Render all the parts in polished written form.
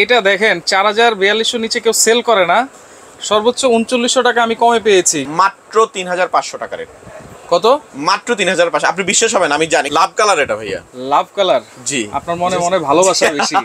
এটা দেখেন 4000-4200 নিচে কেউ সেল করে না, সর্বোচ্চ 3900 টাকা আমি কমে পেয়েছি, মাত্র 3500 টাকার। কত? মাত্র 3500। আপনি বিশ্বাস হবেন আমি জানি। লাভ কালার এটা ভাইয়া, লাভ কালার। জি, আপনার মনে মনে ভালোবাসা বেশি।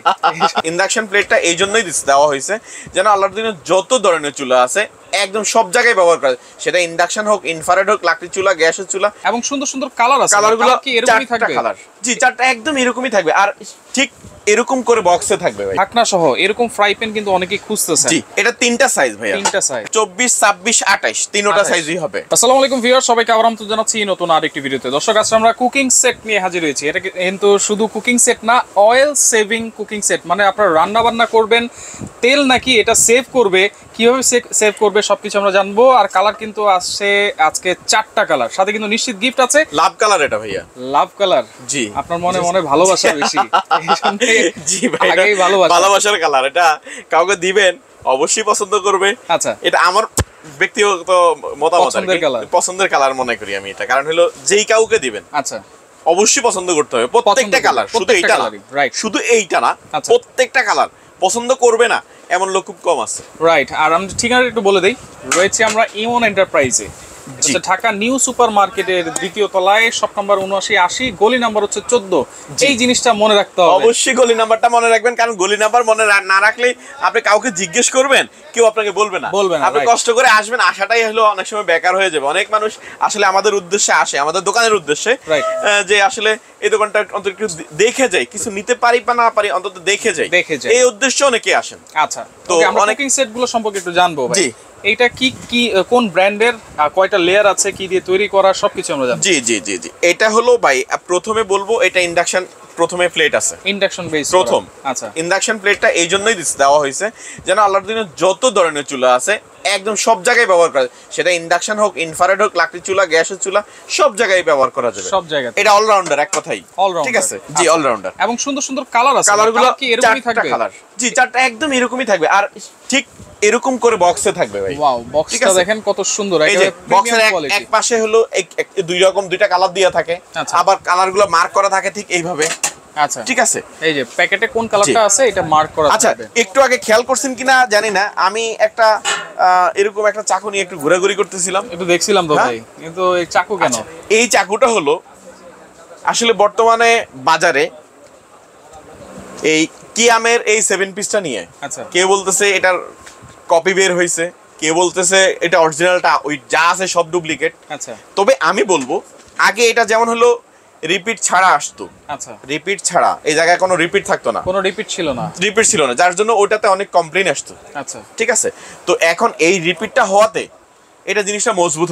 ইন্ডাকশন প্লেটটা এই জন্যই দেওয়া হয়েছে যেন আল্লাহর দিনে যত ধরনের চুলা আছে একদম সব জায়গায় ব্যবহার করা, সেটা ইন্ডাকশন হোক, ইনফ্রারেড হোক, লাকড়ির চুলা, গ্যাসের চুলা, এবং সুন্দর সুন্দর কালার আছে। কালারগুলো কি এরকমই থাকবে? কালার, জি, চারটা একদম এরকমই থাকবে, আর ঠিক এরকম করে বক্সে থাকবে ভাই, ঢাকনা সহ। এরকম ফ্রাই প্যান কিন্তু অনেকেই খুঁজতেছে। জি, এটা তিনটা সাইজ ভাইয়া, তিনটা সাইজ, 24, 26, 28 তিনটা সাইজই হবে। আসসালামু আলাইকুম ভিউয়ার, সবাইকে আবার আমন্ত্রণ জানাচ্ছি নতুন আরেকটি ভিডিওতে। দর্শক, আজকে আমরা কুকিং সেট নিয়ে হাজির হয়েছি। এটা কিন্তু শুধু কুকিং সেট না, অয়েল সেভিং কুকিং সেট, মানে আপনারা রান্না বান্না করবেন, তেল নাকি এটা সেভ করবে, কিভাবে সেভ করবে সবকিছু আমরা জানবো। আর কালার কিন্তু আসছে আজকে 4টা কালার, সাথে কিন্তু নিশ্চিত গিফট আছে। লাভ কালার এটা ভাইয়া, লাভ কালার। জি, আপনার মনে মনে ভালোবাসা বেশি। জি ভাই, আগেই ভালোবাসার কালার। এটা কাউকে দিবেন অবশ্যই পছন্দ করবে। আচ্ছা, এটা আমার ব্যক্তিগত মতামত, পছন্দের কালার মনে করি আমি এটা, কারণ হলো যেই কাউকে দিবেন আচ্ছা অবশ্যই পছন্দ করতে হবে প্রত্যেকটা কালার, শুধু এইটা না, শুধু এইটা না, প্রত্যেকটা কালার পছন্দ করবে না এমন লোক খুব কম আছে। রাইট। আর আমি ঠিকানা একটু বলে দেই, রয়েছে আমরা ইমন এন্টারপ্রাইজে, ঢাকা নিউ সুপার মার্কেটের দ্বিতীয় তলায়, শপ নাম্বার 7980, গলি নাম্বার হচ্ছে 14। এই জিনিসটা মনে রাখতে হবে, অবশ্যই গলি নাম্বারটা মনে রাখবেন, কারণ গলি নাম্বার মনে না রাখলে আপনি কাউকে জিজ্ঞেস করবেন, কেউ আপনাকে বলবে না। আপনি কষ্ট করে আসবেন, আসাটাই হলো অনেক সময় বেকার হয়ে যাবে। অনেক মানুষ আসলে আমাদের উদ্দেশ্যে আসে, আমাদের দোকানের উদ্দেশ্যে, যে আসলে এই দোকানটা অন্তত একটু দেখে যায়, কিছু নিতে পারি বা না পারি অন্তত দেখে যায়, এই উদ্দেশ্যে অনেকে আসেন। আচ্ছা, তো আমরা কুকিং সেট গুলো সম্পর্কে একটু জানবো ভাই। এইটা কি কি কোন ব্র্যান্ডের, কয়টা লেয়ার আছে, কি দিয়ে তৈরি করা, সবকিছু আমরা জানবো। জি জি জি জি, এটা হলো ভাই, প্রথমে বলবো এটা ইন্ডাকশন, প্রথমে প্লেট আছে ইন্ডাকশন বেস প্রথম। আচ্ছা, ইন্ডাকশন প্লেটটা এই জন্যই দেওয়া হয়েছে যেন আল্লাহর দিনে যত ধরনের চুলা আছে একদম সব জায়গায় ব্যবহার করা, সেটা ইন্ডাকশন হোক, ইনফ্রারেড হোক, লাকড়ির চুলা, গ্যাসের চুলা, সব জায়গায় ব্যবহার করা যাবে, সব জায়গায়। এটা অলরাউন্ডার, এক কথাই ঠিক আছে। জি, অলরাউন্ডার, এবং সুন্দর সুন্দর কালার আছে। কালারগুলো কি এরকমই থাকবে? কালার, জি, চারটা একদম এরকমই থাকবে, আর ঠিক এরকম করে বক্সে থাকবে ভাই। ওয়াও, বক্সটা দেখেন কত সুন্দর। এই যে বক্সের এক পাশে হলো দুই রকম দুইটা কালার দেয়া থাকে, আবার কালারগুলো মার্ক করা থাকে ঠিক এইভাবে। আচ্ছা, ঠিক আছে, এই যে প্যাকেটে কোন কালারটা আছে এটা মার্ক করা আছে। আচ্ছা, একটু আগে খেয়াল করছেন কিনা জানি না, আমি একটা এরকম একটা চাকু নিয়ে একটু ঘোরাঘুরি করতেছিলাম, একটু দেখছিলাম তো ভাই, কিন্তু এই চাকু কেন? এই চাকুটা হলো আসলে বর্তমানে বাজারে এই কিয়ামের এই 7 পিসটা নিয়ে, আচ্ছা, কেউ বলতেছে এটার কপি বের হয়েছে, কেউ বলতেছে এটা অরিজিনালটা, ওই যা আছে সব ডুপ্লিকেট। আচ্ছা, তবে আমি বলবো আগে এটা যেমন হলো রিপিট ছাড়া আসতো, আচ্ছা, রিপিট ছাড়া এই জায়গায় কোনো রিপিট থাকতো না, কোনো রিপিট ছিল না, যার জন্য ওটাতে অনেক কমপ্লেইন আসতো। আচ্ছা, ঠিক আছে, তো এখন এই রিপিটটা হওয়াতে এটা জিনিসটা মজবুত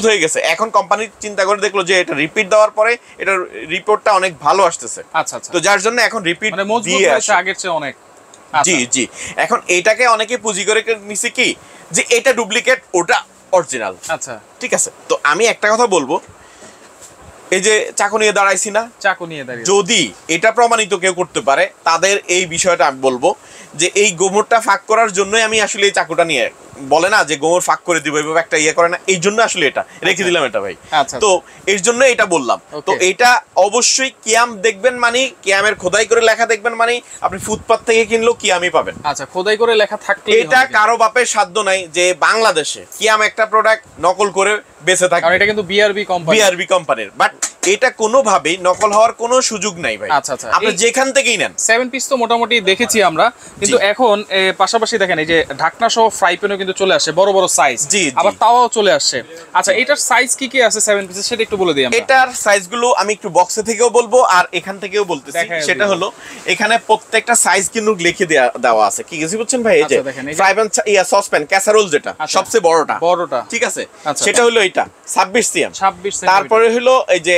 হয়ে গেছে। এখন কোম্পানি চিন্তা করে দেখলো যে এটা রিপিট দেওয়ার পরে এটার রিপোর্টটা অনেক ভালো আসতেছে। আচ্ছা, তো যার জন্য এখন রিপিট দিয়ে আসে আগের চেয়ে অনেক। জি জি, এখন এটাকে অনেকে পুঁজি করে নিছে কি যে এটা ডুপ্লিকেট, ওটা অরিজিনাল। আচ্ছা, ঠিক আছে, তো আমি একটা কথা বলবো, এই যে চাকু নিয়ে দাঁড়াইছি না, যদি এটা প্রমাণিত কেউ করতে পারে তাদের এই বিষয়টা আমি বলবো যে এই গোমরটা ফাঁক করার জন্যই আমি আসলে এই চাকুটা নিয়ে, বলে না যে গোমর ফাঁক করে দিব, এইভাবে একটা ইয়ে করে না, এই জন্য আসলে এটা রেখে দিলাম এটা ভাই। তো এর জন্য এটা বললাম। তো এটা অবশ্যই কিয়াম দেখবেন, মানে কিয়ামের খোদাই করে লেখা দেখবেন, মানে আপনি ফুটপাত থেকে কিনলেও কিয়ামই পাবেন। আচ্ছা, খোদাই করে লেখা থাকলে এটা কারো বাপের সাধ্য নাই যে বাংলাদেশে কিয়াম একটা প্রোডাক্ট নকল করে বেঁচে থাকে, কারণ এটা কিন্তু বিআরবি কোম্পানির, বাট এটা কোনোভাবেই নকল হওয়ার কোনো সুযোগ নাই ভাই। আচ্ছা, আপনি যেখান থেকেই নেন। 7 পিস তো মোটামুটি দেখেছি আমরা, কিন্তু এখন পাশাপাশি দেখেন এই যে ঢাকনা সহ ফ্রাই প্যানও কিন্তু চলে আসে, বড় বড় সাইজ, আবার তাওয়াও চলে আসছে। আচ্ছা, এটার সাইজ কি কি আছে 7 পিসের, সেটা একটু বলে দিই আমরা। এটার সাইজগুলো আমি একটু বক্সে থেকেও বলবো আর এখান থেকেও বলতেছি। সেটা হলো এখানে প্রত্যেকটা সাইজ কিন্তু লিখে দেওয়া আছে, কি গেছি বুঝছেন ভাই? এই যে ফ্রাই প্যান, সসপ্যান, ক্যাসারোল, যেটা সবচেয়ে বড়টা, ঠিক আছে, সেটা হলো এটা 26 সিএম। তারপরে হলো এই যে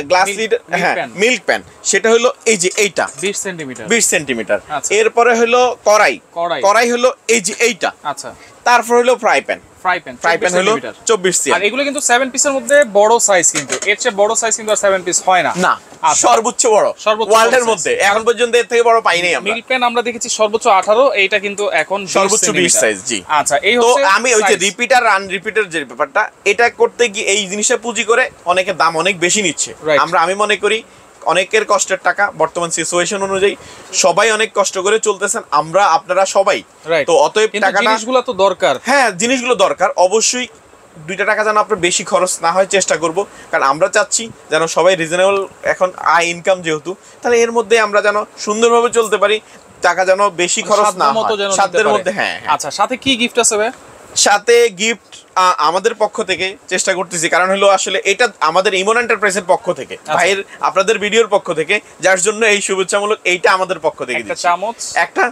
গ্লাস লিড, হ্যাঁ, মিল্ক প্যান, সেটা হলো এই যে এইটা 20 সেন্টিমিটার। এরপরে হলো কড়াই হলো এই যে এইটা। আচ্ছা, তারপর হলো ফ্রাই প্যান হলো 24 সিএম। আর এগুলো কিন্তু 7 পিসের মধ্যে বড় সাইজ, কিন্তু এর চেয়ে বড় সাইজ কিন্তু আর 7 পিস হয় না, সর্বোচ্চ বড় ওয়ার্ল্ডের মধ্যে এখন পর্যন্ত এর থেকে বড় পাইনি আমরা। মিল্ক প্যান আমরা দেখেছি সর্বোচ্চ 18, এইটা কিন্তু এখন সর্বোচ্চ 20 সাইজ। জি, আচ্ছা, এই তো হচ্ছে আমি ওই যে রিপিট আর আনরিপিটের যে ব্যাপারটা, এটা করতে গিয়ে এই জিনিসটা পুঁজি করে অনেকে দাম অনেক বেশি নিচ্ছে। আমি মনে করি অনেকের কষ্টের টাকা, বর্তমান সিচুয়েশন অনুযায়ী সবাই অনেক কষ্ট করে চলতেছেন, আপনারা সবাই। তো অতএব টাকাটা, জিনিসগুলো তো দরকার। হ্যাঁ জিনিসগুলো দরকার অবশ্যই। 2টা টাকা যেন আপনার বেশি খরচ না হয় চেষ্টা করব, কারণ আমরা চাচ্ছি যেন সবাই রিজনেবল, এখন আয় ইনকাম যেহেতু, তাহলে এর মধ্যে আমরা যেন সুন্দরভাবে চলতে পারি, টাকা যেন বেশি খরচ না হয়, সাধ্যের মধ্যে। হ্যাঁ আচ্ছা, সাথে কি গিফট আছে ভাই? সাথে গিফট আমাদের পক্ষ থেকে চেষ্টা করতেছি, কারণ হলো আসলে এটা আমাদের ইমন এন্টারপ্রাইজের পক্ষ থেকে, ভাইয়ের আপনাদের ভিডিওর পক্ষ থেকে, যার জন্য এই শুভেচ্ছামূলক এইটা আমাদের পক্ষ থেকে একটা চামচ, একটা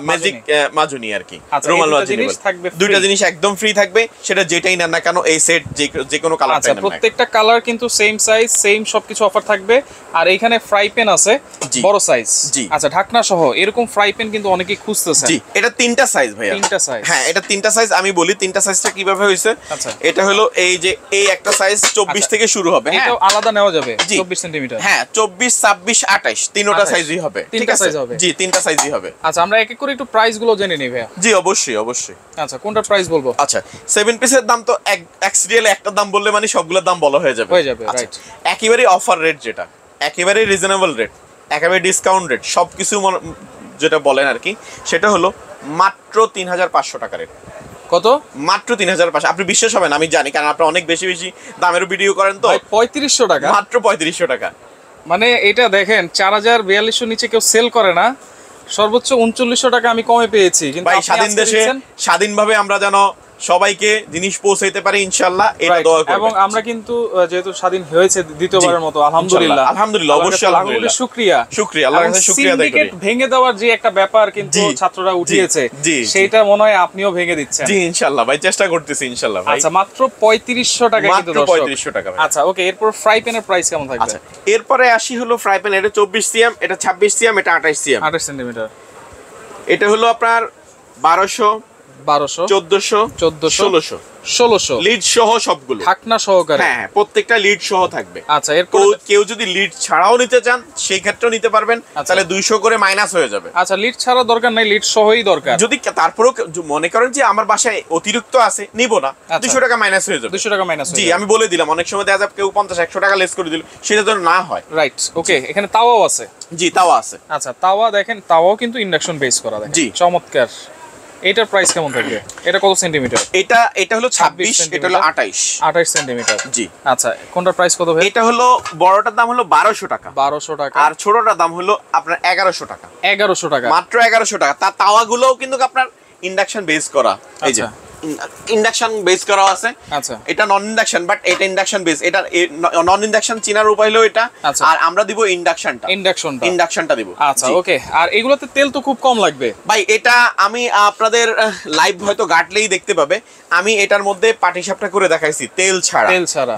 ম্যাজিক মাজুনি আর কি, রুমাল মাজুনি থাকবে। 2টা জিনিস একদম ফ্রি থাকবে, সেটা যেটাই নেন না কেন, এই সেট যে কোনো কালার। আচ্ছা, প্রত্যেকটা কালার কিন্তু সেম সাইজ, সেম সবকিছু অফার থাকবে। আর এইখানে ফ্রাই প্যান আছে বড় সাইজ। আচ্ছা, ঢাকনা সহ এরকম ফ্রাই প্যান কিন্তু অনেকেই খুঁজতেছে। জি, এটা 3টা সাইজ ভাইয়া। 3টা সাইজ? হ্যাঁ, এটা 3টা সাইজ। আমি বলি 3টা সাইজটা কিভাবে হইছে। আচ্ছা, এটা হলো এই যে এই একটা সাইজ 24 থেকে শুরু হবে, এটা আলাদা নেওয়া যাবে 24 সেমি। হ্যাঁ, 24, 26, 28 তিনটা সাইজই হবে। ঠিক আছে, জি 3টা সাইজই হবে। আচ্ছা, আমরা এক এক করে একটু প্রাইস গুলো জেনে নিই ভাইয়া। জি অবশ্যই অবশ্যই। আচ্ছা, কোনটা প্রাইস বলবো? আচ্ছা, 7 পিসের দাম তো এক সিরিয়ালে একটা দাম বললে মানে সবগুলোর দাম বলা হয়ে যাবে। রাইট। একেবারে অফার রেট, যেটা একেবারে রিজনেবল রেট, একেবারে ডিসকাউন্ট রেট, সবকিছু যেটা বলেন আর কি, সেটা হলো মাত্র 3500 টাকা রেট। কত? মাত্র 3500। আপনি বিশ্বাস হবেন আমি জানি, কারণ আপনি অনেক বেশি বেশি দামের ভিডিও করেন তো। 3500 টাকা? মাত্র 3500 টাকা। মানে এটা দেখেন 4042 নিচে কেউ সেল করে না, সর্বোচ্চ 3900 টাকা আমি কমে পেয়েছি। কিন্তু ভাই স্বাধীন দেশে স্বাধীনভাবে আমরা যেন সবাইকে জিনিস পৌঁছাইতে পারি ইনশাআল্লাহ, এটা দোয়া করবেন। এবং আমরা কিন্তু যেহেতু স্বাধীন হয়েছে দ্বিতীয়বারের মতো, আলহামদুলিল্লাহ আলহামদুলিল্লাহ, অবশ্যই আলহামদুলিল্লাহ, শুকরিয়া শুকরিয়া, আল্লাহর কাছে শুকরিয়া আদায় করি। ভেঙে দেওয়ার যে একটা ব্যাপার কিন্তু ছাত্ররা উঠিয়েছে, সেটা মনে হয় আপনিও ভেঙে দিচ্ছেন। জি ইনশাআল্লাহ ভাই, চেষ্টা করতেছি ইনশাআল্লাহ ভাই। আচ্ছা, মাত্র 3500 টাকা কিন্তু দর্শক, মাত্র 3500 টাকা। আচ্ছা ওকে, এরপর ফ্রাই প্যানের প্রাইস কেমন থাকবে? আচ্ছা, এরপরে আসি হলো ফ্রাই প্যান। এটা 24 সিএম, এটা 26 সিএম, এটা 28 সিএম, 28 সেমি। এটা হলো আপনার 1200, 1400, 1600 লিড সহ সবগুলো, ঢাকনা সহকারে। হ্যাঁ, প্রত্যেকটা লিড সহ থাকবে। আচ্ছা, এরপর কেউ যদি লিড ছাড়াও নিতে চান সেই ক্ষেত্রেও নিতে পারবেন, তাহলে 200 করে মাইনাস হয়ে যাবে। আচ্ছা, লিড ছাড়া দরকার নাই, লিড সহই দরকার। যদি তারপরেও মনে করেন যে আমার বাসায় অতিরিক্ত আছে, নিব না, 200 টাকা মাইনাস হয়ে যাবে। 200 টাকা মাইনাস। জি, আমি বলে দিলাম, অনেক সময় দেখা যাবে কেউ 50-100 টাকা লেস করে দিল, সেটা যেন না হয়। রাইট, ওকে। এখানে তাওয়াও আছে? জি, তাওয়া আছে। আচ্ছা, তাওয়া দেখেন, তাওয়াও কিন্তু ইন্ডাকশন বেস করা, দেখেন চমৎকার। এটার প্রাইস কেমন থাকবে? এটা কত সেন্টিমিটার? এটা হলো 26, এটা হলো 28 সেন্টিমিটার। জি। আচ্ছা, কোনটার প্রাইস কত ভাই? এটা হলো বড়টার দাম হলো 1200 টাকা। 1200 টাকা। আর ছোটটার দাম হলো আপনার 1100 টাকা। 1100 টাকা, মাত্র 1100 টাকা। তার তাওয়াগুলোও কিন্তু আপনার ইন্ডাকশন বেস করা। এই যে ইন্ডাকশন বেস করা আছে। আচ্ছা, এটা নন ইন্ডাকশন, বাট এটা ইন্ডাকশন বেস। এটা নন ইন্ডাকশন চিনার উপায় হলো এটা। আর আমরা দিব ইন্ডাকশনটা দিব। আচ্ছা ওকে। আর এগুলোতে তেল তো খুব কম লাগবে ভাই। এটা আমি আপনাদের লাইভ হয়তো গাটলেই দেখতে পাবে, আমি এটার মধ্যে পাটিসাপটা করে দেখাইছি তেল ছাড়া,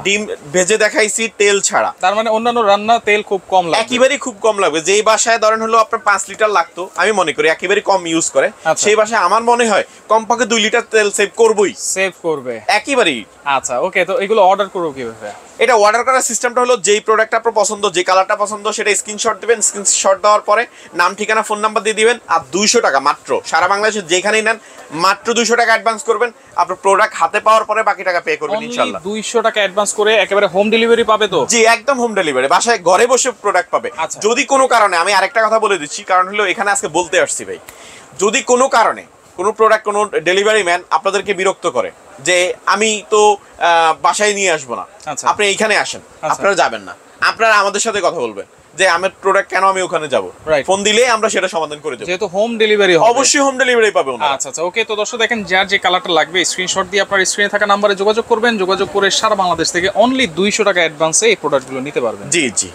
ডিম ভেজে দেখাইছি তেল ছাড়া। তার মানে অন্যান্য রান্না তেল খুব কম লাগবে, একেবারেই খুব কম লাগবে। যেই বাসায় ধরেন হলো আপনার 5 লিটার লাগতো, আমি মনে করি একেবারে কম ইউজ করে, সেই বাসায় আমার মনে হয় কমপক্ষে 2 লিটার তেল সেভ করবে একেবারেই। আচ্ছা ওকে, তো এগুলো অর্ডার করব কিভাবে? এটা অর্ডার করার সিস্টেমটা হলো, যেই প্রোডাক্ট আপনার পছন্দ, যে কালারটা পছন্দ, সেটা স্ক্রিনশট দিবেন। স্ক্রিনশট দেওয়ার পরে নাম, ঠিকানা, ফোন নাম্বার দিয়ে দিবেন। আর 200 টাকা মাত্র, সারা বাংলাদেশে যেখানেই নেন মাত্র 200 টাকা অ্যাডভান্স করবেন। আপনার প্রোডাক্ট হাতে পাওয়ার পরে বাকি টাকা পে করবেন ইনশাআল্লাহ। 200 টাকা অ্যাডভান্স করে একেবারে হোম ডেলিভারি পাবে তো? জি, একদম হোম ডেলিভারি, বাসায় ঘরে বসে প্রোডাক্ট পাবে। যদি কোনো কারণে, আমি আরেকটা কথা বলে দিচ্ছি, কারণ হলো এখানে আজকে বলতে আসছি ভাই, যদি কোনো কারণে কোনো প্রোডাক্ট, কোনো ডেলিভারি ম্যান আপনাদেরকে বিরক্ত করে যে আমি তো বাসায় নিয়ে আসবো না, আপনি এইখানে আসেন, আপনারা যাবেন না, আপনারা আমাদের সাথে কথা বলবেন যে আমার প্রোডাক্ট কেন আমি ওখানে যাব, ফোন দিলে আমরা সেটা সমাধান করে দেব। যেহেতু হোম ডেলিভারি হবে, অবশ্যই হোম ডেলিভারি পাবে ওনারা। আচ্ছা ওকে। তো দর্শক দেখেন, যার যে কালারটা লাগবে স্ক্রিনশট দিয়ে আপনার স্ক্রিনে থাকা নম্বরে যোগাযোগ করবেন। যোগাযোগ করে সারা বাংলাদেশ থেকে অনলি 200 টাকা অ্যাডভান্সে এই প্রোডাক্টগুলো নিতে পারবেন। জি জি।